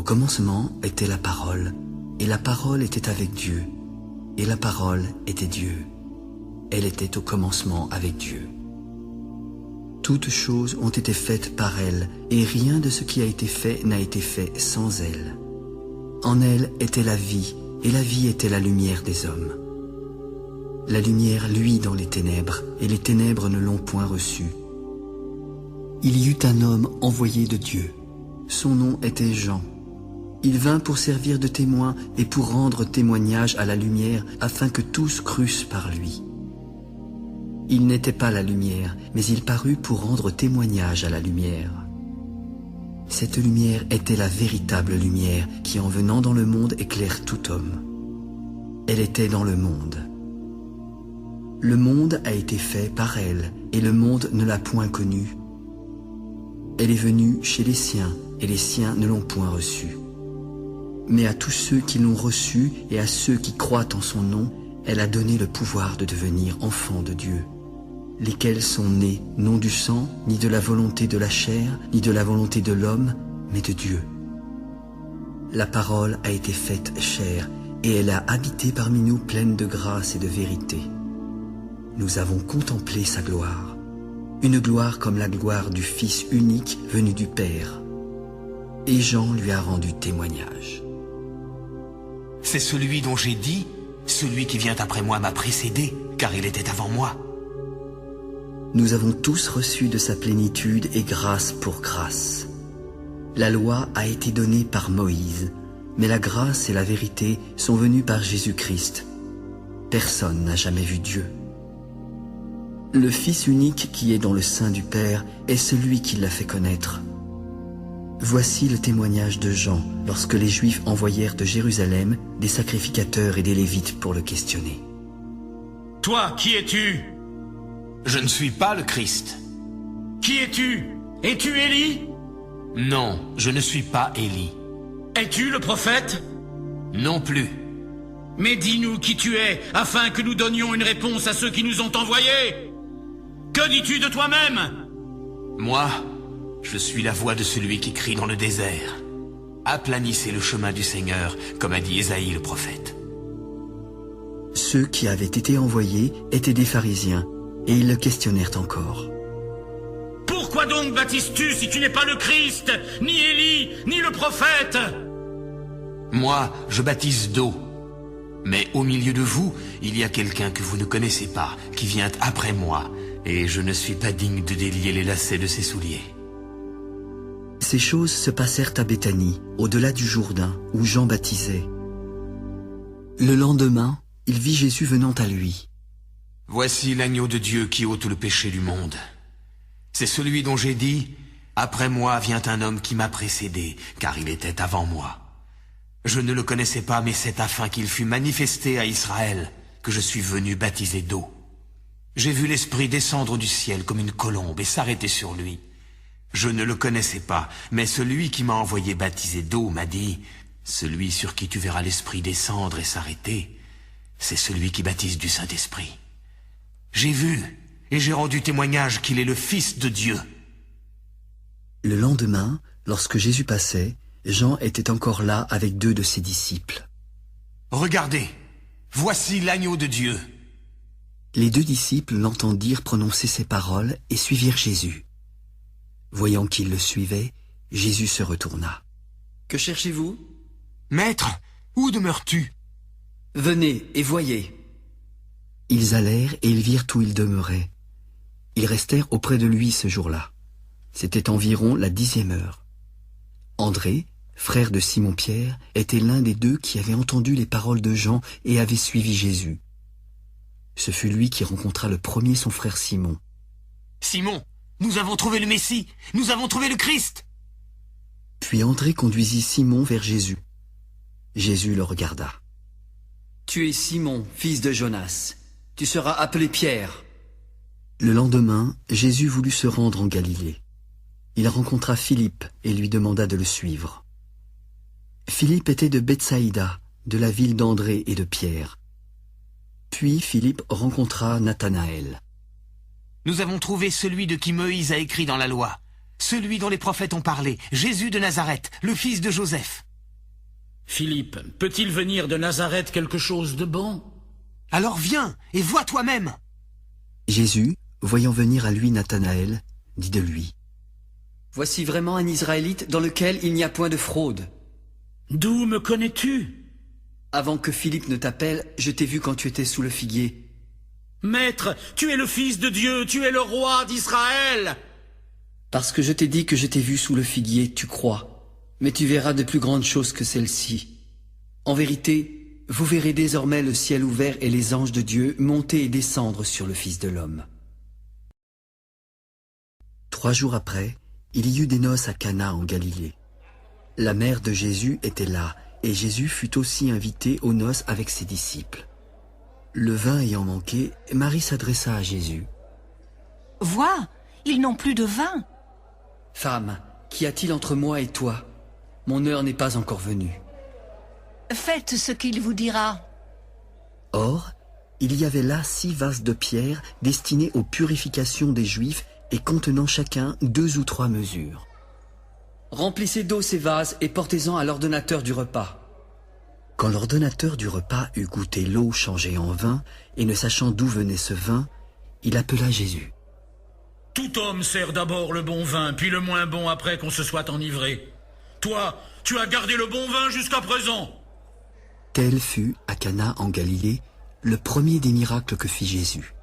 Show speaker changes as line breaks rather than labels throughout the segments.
commencement était la parole, et la parole était avec Dieu, et la parole était Dieu. Elle était au commencement avec Dieu. Toutes choses ont été faites par elle, et rien de ce qui a été fait n'a été fait sans elle. En elle était la vie, et la vie était la lumière des hommes. La lumière luit dans les ténèbres, et les ténèbres ne l'ont point reçue. Il y eut un homme envoyé de Dieu. Son nom était Jean. Il vint pour servir de témoin et pour rendre témoignage à la lumière, afin que tous crussent par lui. Il n'était pas la lumière, mais il parut pour rendre témoignage à la lumière. Cette lumière était la véritable lumière qui, en venant dans le monde, éclaire tout homme. Elle était dans le monde. Le monde a été fait par elle, et le monde ne l'a point connue. Elle est venue chez les siens, et les siens ne l'ont point reçue. Mais à tous ceux qui l'ont reçue et à ceux qui croient en son nom, elle a donné le pouvoir de devenir enfants de Dieu, lesquels sont nés non du sang, ni de la volonté de la chair, ni de la volonté de l'homme, mais de Dieu. La parole a été faite chair, et elle a habité parmi nous pleine de grâce et de vérité. Nous avons contemplé sa gloire, une gloire comme la gloire du Fils unique venu du Père. Et Jean lui a rendu témoignage.
C'est celui dont j'ai dit, celui qui vient après moi m'a précédé, car il était avant moi.
Nous avons tous reçu de sa plénitude et grâce pour grâce. La loi a été donnée par Moïse, mais la grâce et la vérité sont venues par Jésus-Christ. Personne n'a jamais vu Dieu. Le Fils unique qui est dans le sein du Père est celui qui l'a fait connaître. Voici le témoignage de Jean lorsque les Juifs envoyèrent de Jérusalem des sacrificateurs et des Lévites pour le questionner.
« Toi, qui es-tu » ? «
Je ne suis pas le Christ. »«
Qui es-tu ? Es-tu Élie ?»«
Non, je ne suis pas Élie. »«
Es-tu le prophète ?»«
Non plus. »«
Mais dis-nous qui tu es, afin que nous donnions une réponse à ceux qui nous ont envoyés. Que dis-tu de toi-même ?»«
Moi, je suis la voix de celui qui crie dans le désert. Aplanissez le chemin du Seigneur, comme a dit Ésaïe le prophète. »
Ceux qui avaient été envoyés étaient des pharisiens, et ils le questionnèrent encore.
« Pourquoi donc baptises-tu si tu n'es pas le Christ, ni Élie, ni le prophète ?»«
Moi, je baptise d'eau. Mais au milieu de vous, il y a quelqu'un que vous ne connaissez pas, qui vient après moi, et je ne suis pas digne de délier les lacets de ses souliers. »
Ces choses se passèrent à Béthanie, au-delà du Jourdain, où Jean baptisait. Le lendemain, il vit Jésus venant à lui.
« Voici l'agneau de Dieu qui ôte le péché du monde. C'est celui dont j'ai dit, « Après moi vient un homme qui m'a précédé, car il était avant moi. Je ne le connaissais pas, mais c'est afin qu'il fût manifesté à Israël que je suis venu baptiser d'eau. J'ai vu l'Esprit descendre du ciel comme une colombe et s'arrêter sur lui. Je ne le connaissais pas, mais celui qui m'a envoyé baptiser d'eau m'a dit, « Celui sur qui tu verras l'Esprit descendre et s'arrêter, c'est celui qui baptise du Saint-Esprit. J'ai vu et j'ai rendu témoignage qu'il est le Fils de Dieu. »
Le lendemain, lorsque Jésus passait, Jean était encore là avec 2 de ses disciples.
« Regardez, voici l'agneau de Dieu. »
Les 2 disciples l'entendirent prononcer ces paroles et suivirent Jésus. Voyant qu'ils le suivaient, Jésus se retourna. « Que cherchez-vous » ?«
Maître, où demeures-tu » ?«
Venez et voyez. » Ils allèrent et ils virent où il demeurait. Ils restèrent auprès de lui ce jour-là. C'était environ la 10e heure. André, frère de Simon-Pierre, était l'un des 2 qui avait entendu les paroles de Jean et avait suivi Jésus. Ce fut lui qui rencontra le premier son frère Simon.
« Simon, nous avons trouvé le Messie, nous avons trouvé le Christ !»
Puis André conduisit Simon vers Jésus. Jésus le regarda. « Tu es Simon, fils de Jonas. Tu seras appelé Pierre. » Le lendemain, Jésus voulut se rendre en Galilée. Il rencontra Philippe et lui demanda de le suivre. Philippe était de Bethsaïda, de la ville d'André et de Pierre. Puis Philippe rencontra Nathanaël.
« Nous avons trouvé celui de qui Moïse a écrit dans la loi, celui dont les prophètes ont parlé, Jésus de Nazareth, le fils de Joseph. »
Philippe, peut-il venir de Nazareth quelque chose de bon?
Alors viens et vois toi-même.
Jésus, voyant venir à lui Nathanaël, dit de lui:
Voici vraiment un Israélite dans lequel il n'y a point de fraude.
D'où me connais-tu?
Avant que Philippe ne t'appelle, je t'ai vu quand tu étais sous le figuier.
Maître, tu es le Fils de Dieu, tu es le roi d'Israël.
Parce que je t'ai dit que je t'ai vu sous le figuier, tu crois. Mais tu verras de plus grandes choses que celles-ci. En vérité, vous verrez désormais le ciel ouvert et les anges de Dieu monter et descendre sur le Fils de l'homme.
3 jours après, il y eut des noces à Cana en Galilée. La mère de Jésus était là, et Jésus fut aussi invité aux noces avec ses disciples. Le vin ayant manqué, Marie s'adressa à Jésus.
« Vois, ils n'ont plus de vin. »
Femme, qu'y a-t-il entre moi et toi? Mon heure n'est pas encore venue.
Faites ce qu'il vous dira.
Or, il y avait là 6 vases de pierre destinés aux purifications des Juifs et contenant chacun 2 ou 3 mesures.
Remplissez d'eau ces vases et portez-en à l'ordonnateur du repas.
Quand l'ordonnateur du repas eut goûté l'eau changée en vin, et ne sachant d'où venait ce vin, il appela Jésus.
Tout homme sert d'abord le bon vin, puis le moins bon après qu'on se soit enivré. Toi, tu as gardé le bon vin jusqu'à présent.
Tel fut, à Cana en Galilée, le premier des miracles que fit Jésus.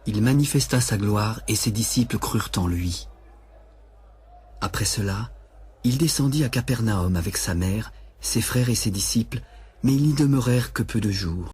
Il manifesta sa gloire et ses disciples crurent en lui. Après cela, il descendit à Capernaum avec sa mère, ses frères et ses disciples, mais ils n'y demeurèrent que peu de jours.